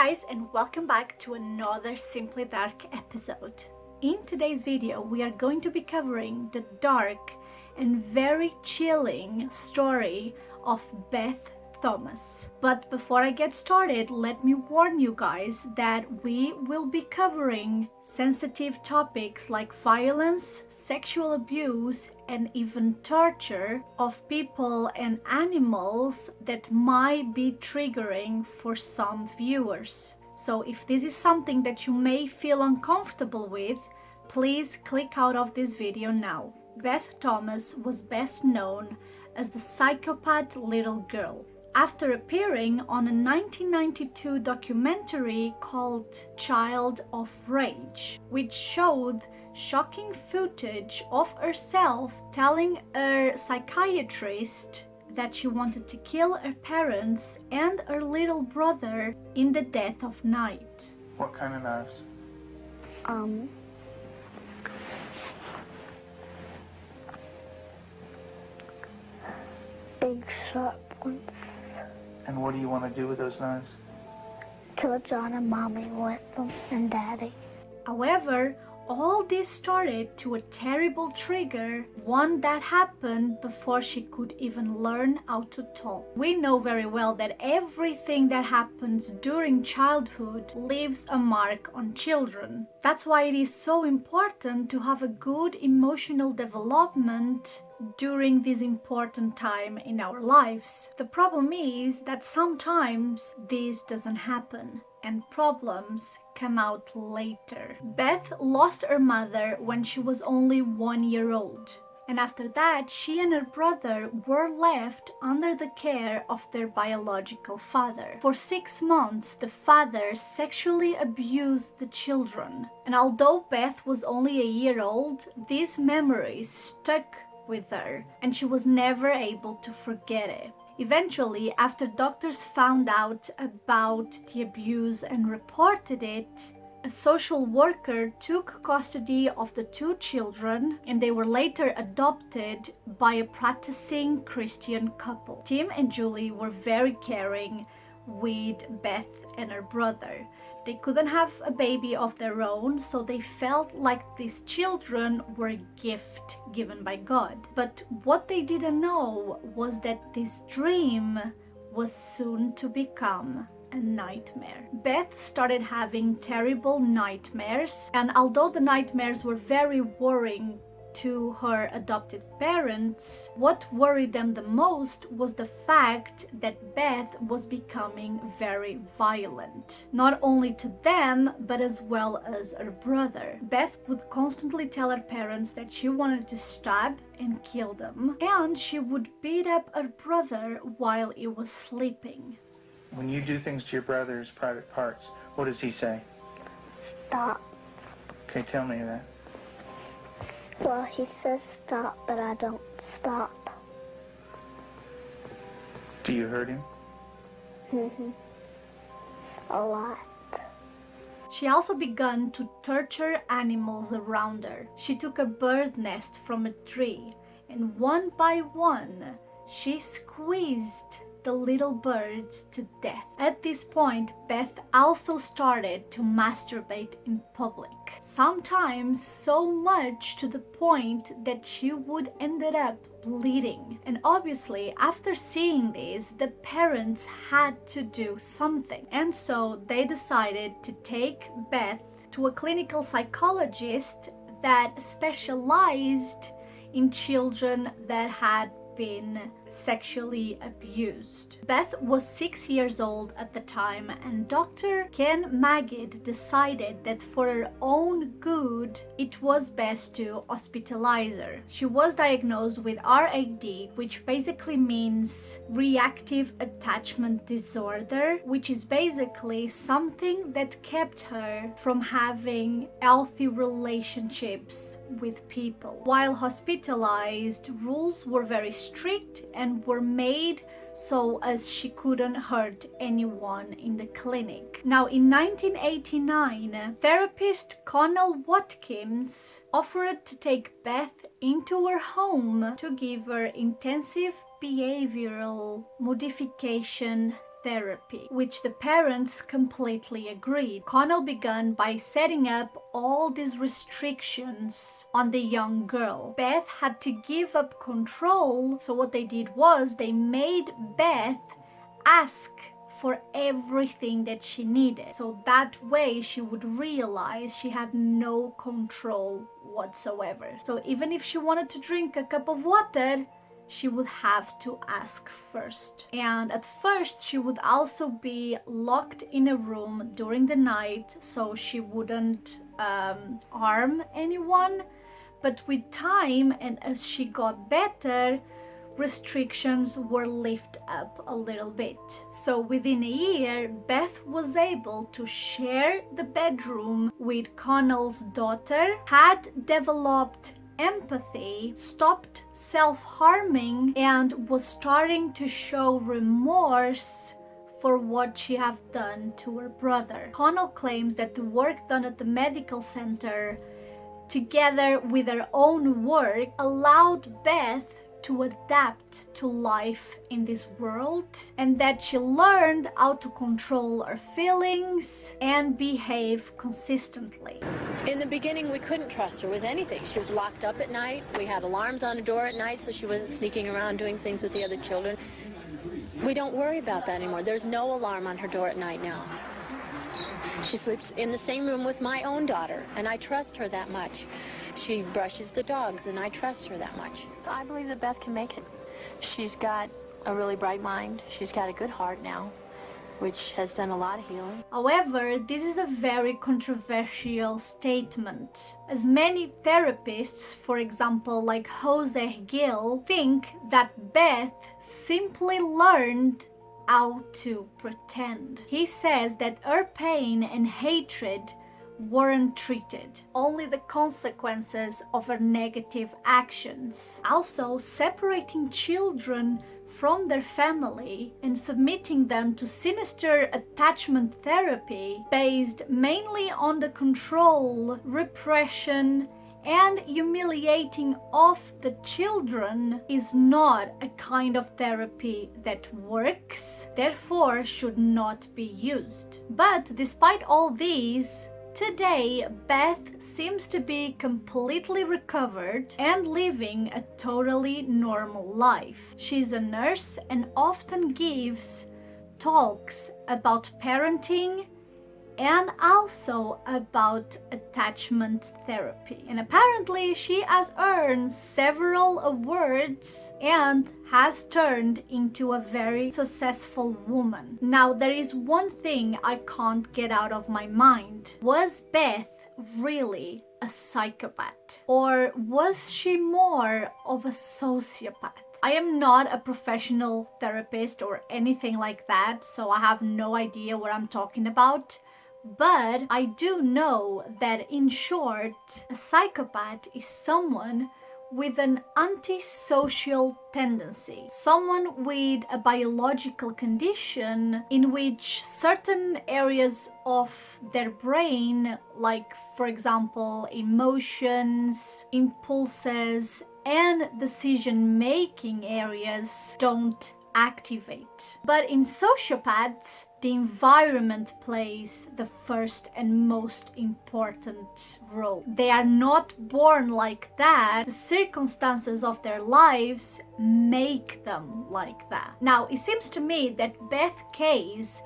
guys, and welcome back to another Simply Dark episode. In today's video, we are going to be covering the dark and very chilling story of Beth Thomas. But before I get started, let me warn you guys that we will be covering sensitive topics like violence, sexual abuse, and even torture of people and animals that might be triggering for some viewers. So if this is something that you may feel uncomfortable with, please click out of this video now. Beth Thomas was best known as the psychopath little girl. After appearing on a 1992 documentary called Child of Rage, which showed shocking footage of herself telling a psychiatrist that she wanted to kill her parents and her little brother in the dead of night. What kind of knives? Big sharp ones. And what do you want to do with those knives? Kill John and Mommy with them, and Daddy. However, all this started to a terrible trigger, one that happened before she could even learn how to talk. We know very well that everything that happens during childhood leaves a mark on children. That's why it is so important to have a good emotional development during this important time in our lives. The problem is that sometimes this doesn't happen and problems come out later. Beth lost her mother when she was only 1 year old. And after that, she and her brother were left under the care of their biological father. For 6 months, the father sexually abused the children. And although Beth was only a year old, these memories stuck with her, and she was never able to forget it. Eventually, after doctors found out about the abuse and reported it, a social worker took custody of the two children, and they were later adopted by a practicing Christian couple. Tim and Julie were very caring with Beth and her brother. They couldn't have a baby of their own, so they felt like these children were a gift given by God. But what they didn't know was that this dream was soon to become a nightmare. Beth started having terrible nightmares, and although the nightmares were very worrying to her adopted parents, what worried them the most was the fact that Beth was becoming very violent. Not only to them, but as well as her brother. Beth would constantly tell her parents that she wanted to stab and kill them, and she would beat up her brother while he was sleeping. When you do things to your brother's private parts, what does he say? Stop. Okay, tell me that. Well, he says stop, but I don't stop. Do you hurt him? A lot. She also began to torture animals around her. She took a bird nest from a tree, and one by one, she squeezed the little birds to death. At this point, Beth also started to masturbate in public. Sometimes so much to the point that she would end up bleeding. And obviously, after seeing this, the parents had to do something. And so they decided to take Beth to a clinical psychologist that specialized in children that had been sexually abused. Beth was 6 years old at the time, and Dr. Ken Magid decided that for her own good, it was best to hospitalize her. She was diagnosed with RAD, which basically means reactive attachment disorder, which is basically something that kept her from having healthy relationships with people. While hospitalized, rules were very strict and were made so as she couldn't hurt anyone in the clinic. Now, in 1989, therapist Connell Watkins offered to take Beth into her home to give her intensive behavioral modification therapy, which the parents completely agreed. Connell began by setting up all these restrictions on the young girl. Beth had to give up control, so what they did was they made Beth ask for everything that she needed. So that way she would realize she had no control whatsoever. So even if she wanted to drink a cup of water, she would have to ask first. And at first she would also be locked in a room during the night so she wouldn't harm anyone. But with time and as she got better, restrictions were lifted up a little bit. So within a year, Beth was able to share the bedroom with Connell's daughter, had developed empathy, stopped self-harming, and was starting to show remorse for what she had done to her brother. Connell claims that the work done at the medical center, together with her own work, allowed Beth to adapt to life in this world, and that she learned how to control her feelings and behave consistently. In the beginning, we couldn't trust her with anything. She was locked up at night. We had alarms on the door at night so she wasn't sneaking around doing things with the other children. We don't worry about that anymore. There's no alarm on her door at night now. She sleeps in the same room with my own daughter, and I trust her that much. She brushes the dogs, and I trust her that much. I believe that Beth can make it. She's got a really bright mind. She's got a good heart now, which has done a lot of healing. However, this is a very controversial statement, as many therapists, for example like Jose Gil, think that Beth simply learned how to pretend. He says that her pain and hatred weren't treated, only the consequences of her negative actions. Also, separating children from their family and submitting them to sinister attachment therapy based mainly on the control, repression, and humiliating of the children is not a kind of therapy that works, therefore should not be used. But despite all these, today, Beth seems to be completely recovered and living a totally normal life. She's a nurse and often gives talks about parenting and also about attachment therapy. And apparently she has earned several awards and has turned into a very successful woman. Now, there is one thing I can't get out of my mind. Was Beth really a psychopath? Or was she more of a sociopath? I am not a professional therapist or anything like that, so I have no idea what I'm talking about. But I do know that, in short, a psychopath is someone with an antisocial tendency, someone with a biological condition in which certain areas of their brain, like for example emotions, impulses, and decision-making areas, don't activate. But in sociopaths, the environment plays the first and most important role. They are not born like that. The circumstances of their lives make them like that. Now, it seems to me that Beth's case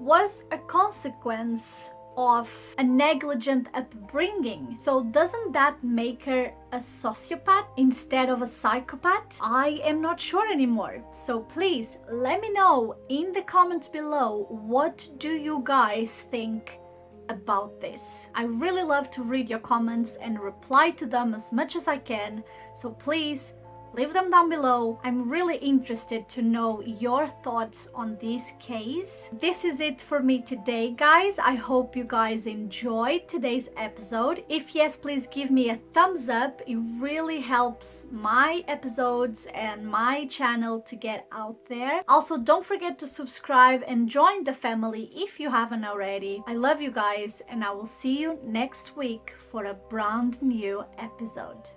was a consequence of a negligent upbringing. So doesn't that make her a sociopath instead of a psychopath? I am not sure anymore. So please let me know in the comments below, what do you guys think about this? I really love to read your comments and reply to them as much as I can. So please leave them down below. I'm really interested to know your thoughts on this case. This is it for me today, guys. I hope you guys enjoyed today's episode. If yes, please give me a thumbs up. It really helps my episodes and my channel to get out there. Also, don't forget to subscribe and join the family if you haven't already. I love you guys, and I will see you next week for a brand new episode.